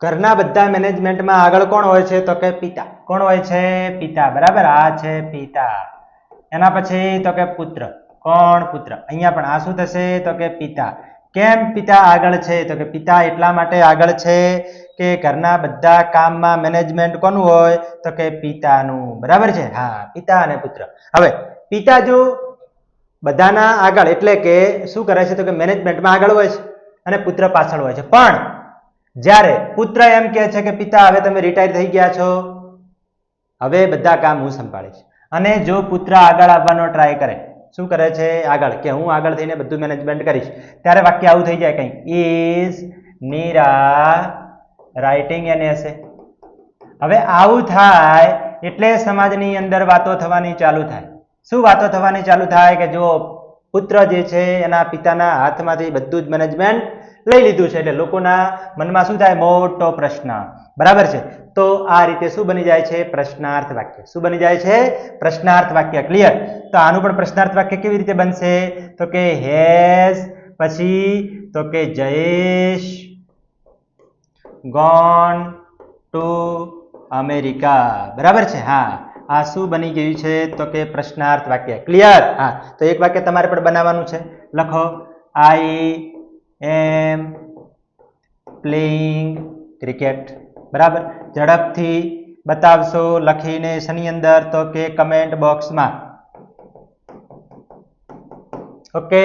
ઘરના બધા મેનેજમેન્ટમાં આગળ કોણ હોય છે? તો કે પિતા. કોણ હોય છે? પિતા. બરાબર, આ છે પિતા. એના પછી તો કે પુત્ર. કોણ? પુત્ર. અહીંયા પણ આ શું થશે? તો કે પિતા. કેમ પિતા આગળ છે? તો કે પિતા એટલા માટે આગળ છે કે ઘરના બધા કામમાં મેનેજમેન્ટ કોનું હોય? તો કે પિતાનું. બરાબર છે? હા, પિતા અને પુત્ર. હવે પિતા જો બધાના આગળ એટલે કે શું કરે છે? તો કે મેનેજમેન્ટમાં આગળ હોય છે અને પુત્ર પાછળ હોય છે. પણ જ્યારે પુત્ર એમ કહે છે કે પિતા હવે તમે રિટાયર થઈ ગયા છો, હવે બધા કામ હું સંભાળીશ, અને જો પુત્ર આગળ આવવાનો ટ્રાય કરે, શું કરે છે? આગળ કે હું આગળ થઈને બધું મેનેજમેન્ટ કરીશ, ત્યારે વાક્ય આવું થઈ જાય કંઈક, ઇઝ નીરા રાઇટિંગ એન એસે. હવે આવું થાય એટલે સમાજની અંદર વાતો થવાની ચાલુ થાય. શું વાતો થવાની ચાલુ થાય? કે જો પુત્ર જે છે એના પિતાના હાથમાંથી બધું જ મેનેજમેન્ટ લઈ લીધું છે, એટલે લોકોના મનમાં શું થાય? મોટો પ્રશ્ન. બરાબર છે? તો આ રીતે શું બની જાય છે? પ્રશ્નાર્થ વાક્ય. શું બની જાય છે? પ્રશ્નાર્થ વાક્ય. ક્લિયર? તો આનું પણ પ્રશ્નાર્થ વાક્ય કેવી રીતે બનશે? તો કે હેઝ, પછી તો કે જયેશ ગોન ટુ અમેરિકા. બરાબર છે? હા, આ શું બની ગયું છે? તો કે પ્રશ્નાર્થ વાક્ય. ક્લિયર? હા, તો એક વાક્ય તમારે પણ બનાવવાનું છે. લખો, આઈ એમ પ્લેઇંગ ક્રિકેટ. બરાબર, ઝડપથી બતાવશો લખીને શની અંદર? તો કે કમેન્ટ બોક્સમાં. ઓકે,